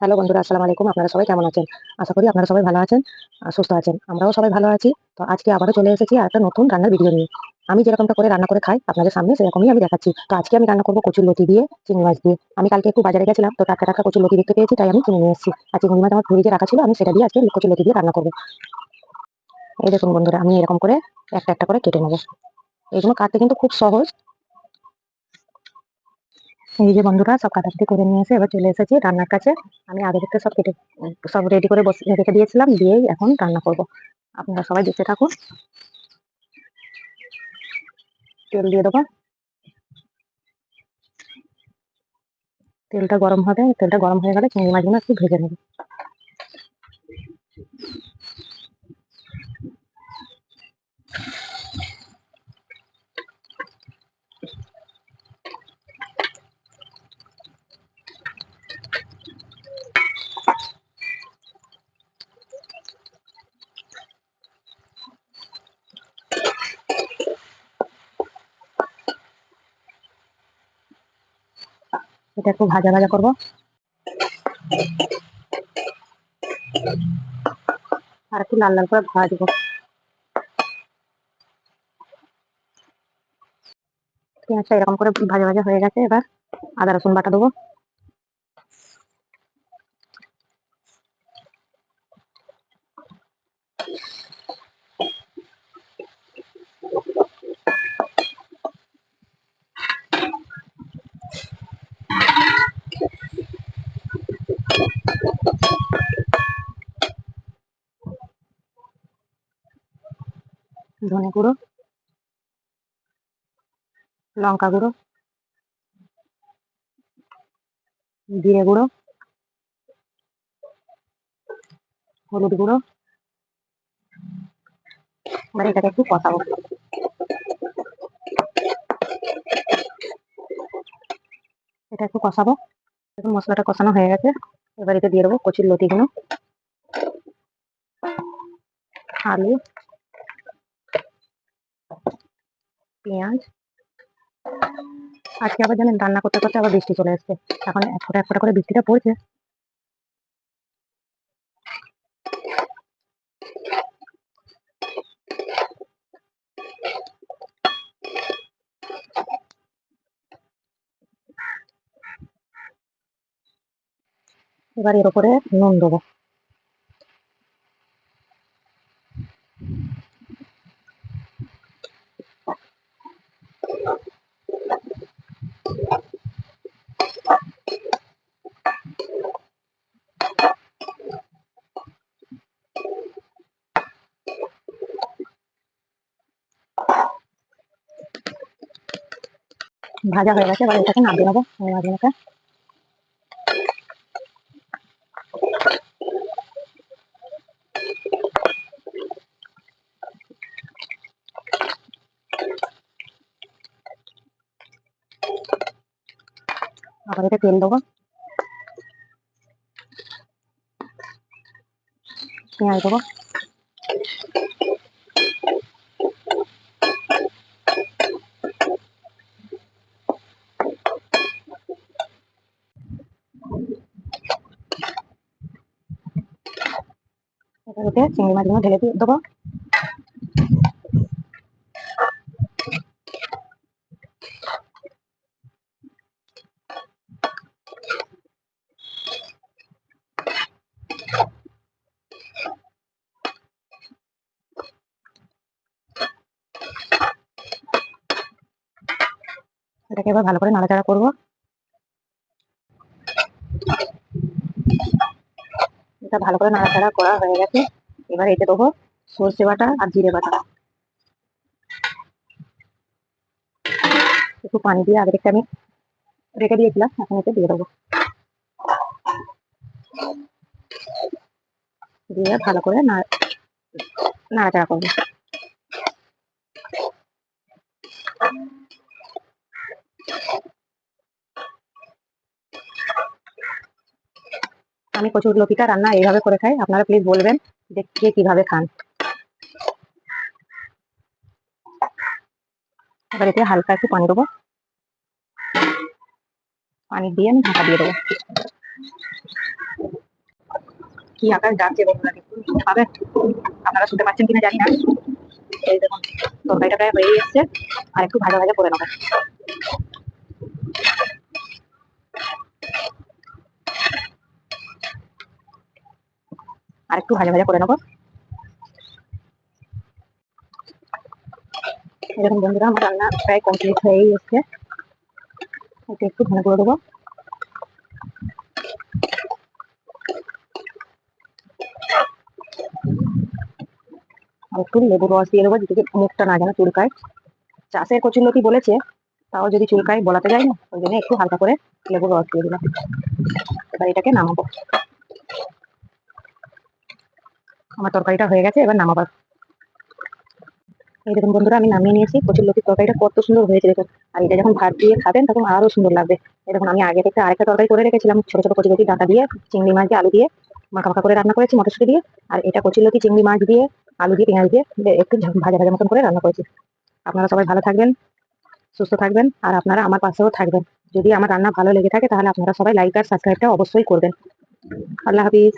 Hello বন্ধুরা, আসসালামু আলাইকুম। আপনারা সবাই কেমন আছেন? আশা করি আপনারা সবাই ভালো আছেন, সুস্থ আছেন। আমরাও সবাই ভালো আছি। তো আজকে আবারও চলে এসেছি আরেকটা নতুন রান্নার ভিডিও নিয়ে। আমি যেরকমটা করে রান্না করে খাই আপনাদের সামনে সেরকমই আমি দেখাচ্ছি। তো আজকে আমি রান্না করব কচুরলতি দিয়ে চিংড়ি মাছ দিয়ে। আমি কালকে একটু বাজারে গেছিলাম, তো টাটকা টাটকা কচুরলতি দেখতে পেয়েছি, তাই আমি কিনে নিয়ে এসেছি। আর চিংড়ি মাছ আমার ফ্রিজে রাখা ছিল, আমি সেটা দিয়ে আজকে কচুরলতি দিয়ে রান্না করব। এই দেখুন বন্ধুরা, আমি এরকম করে একটা একটা করে কেটে নেবো। এগুলো কাটতে কিন্তু খুব সহজ। এই যে বন্ধুরা, সব কাটাকুটি করে নিয়ে এসে এবার চলে এসেছি রান্নার কাছে। আমি আগে থেকে সব কেটে সব রেডি করে বসে রেখে দিয়েছিলাম, দিয়েই এখন রান্না করব। আপনারা সবাই দেখতে থাকুন। তেল দিয়ে দেবো। তেলটা গরম হবে, তেলটা গরম হয়ে গেলে চিংড়ি মাছগুলো একটু ভেজে নেব। এটা একটু ভাজা ভাজা করবো, আর একটু লাল লাল করে ভাজবো। পেঁয়াজটা এরকম করে ভাজা ভাজা হয়ে গেছে, এবার আদা রসুন বাটা দেবো। ধনে গুঁড়ো, লঙ্কা গুঁড়ো, জিরে গুঁড়ো, হলুদ গুঁড়ো। এবার এটাকে একটু কষাবো। এটা একটু কষাবো। দেখুন মশলাটা কষানো হয়ে গেছে। এবার এতে দিয়ে দেবো কচুর লতিগুলো, আলু, পেঁয়াজ। আজকে আবার জানেন রান্না করতে করতে আবার বৃষ্টি চলে এসছে। এখন এক ফোঁটা করে বৃষ্টিটা পড়ছে। এবার এর উপরে নুন দেবো। ভাজা হয়ে গেছে, এবার এটাকে নামিয়ে নেবো মাছগুলোকে। আবার এতে তেল দেবো, পেঁয়াজ দেবো, এবার এতে চিংড়ি মাছগুলো ঢেলে দিয়ে দেবো। এটাকে এবার ভালো করে নাড়াচাড়া করবো। এটা ভালো করে নাড়াচাড়া করা হয়ে গেছে। এবার এতে দেবো সর্ষে বাটা আর জিরে বাটা। একটু পানি দিয়ে আগে থেকে আমি রেখে দিয়েছিলাম, এখন এতে দিয়ে দেবো। দিয়ে ভালো করে নাড়াচাড়া করবো। আমি কচুর লতিটা রান্না এইভাবে করে খাই, আপনারা প্লিজ বলবেন যে কে কিভাবে খান। এবার এতে হালকা একটু পানি দেবো। পানি দিয়ে আমি ঢাকা দিয়ে দেবো। কি আকাশ ডাকছে বন্ধুরা, একটু শুনতে পাবেন? আপনারা শুনতে পাচ্ছেন কিনা জানি না। এই দেখুন, তরকারিটা প্রায় হয়ে এসছে, আর একটু ভাজা ভাজা করে নেবো। আর একটু ভাজা ভাজা করে নেবো। এরকম বন্ধুরা, আমার রান্না প্রায় কমপ্লিট হয়েই এসছে। এটা একটু ধনে করে দেবো, আর একটু লেবুর রস দিয়ে দেবো, যেদিকে মুখটা না যেন চুলকায়। চাষের কচুরলতি বলেছে, তাও যদি চুলকায় বলাতে যায় না, ওই জন্য একটু হালকা করে লেবুর রস দিয়ে দিলাম। এবার এটাকে নামাবো। আমার তরকারিটা হয়ে গেছে, এবার নামাবার। এই দেখুন বন্ধুরা, আমি নামিয়ে নিয়েছি। কচুরলতির তরকারিটা কত সুন্দর হয়েছে দেখুন। আর এটা যখন ভাত দিয়ে খাবেন তখন আরো সুন্দর লাগবে। এই দেখুন, আমি আগে থেকে আরেকটা তরকারি করে রেখেছিলাম, ছোট ছোট কচুরলতি ডাঁটা দিয়ে, চিংড়ি মাছ দিয়ে, আলু দিয়ে মাখা মাখা করে রান্না করেছি মটরশুঁটি দিয়ে। আর এটা কচুরলতি চিংড়ি মাছ দিয়ে, আলু দিয়ে, পেঁয়াজ দিয়ে একটু ভাজা ভাজা মতন করে রান্না করেছি। আপনারা সবাই ভালো থাকবেন, সুস্থ থাকবেন, আর আপনারা আমার পাশেও থাকবেন। যদি আমার রান্না ভালো লেগে থাকে তাহলে আপনারা সবাই লাইক আর সাবস্ক্রাইবটা অবশ্যই করবেন। আল্লাহ হাফিজ।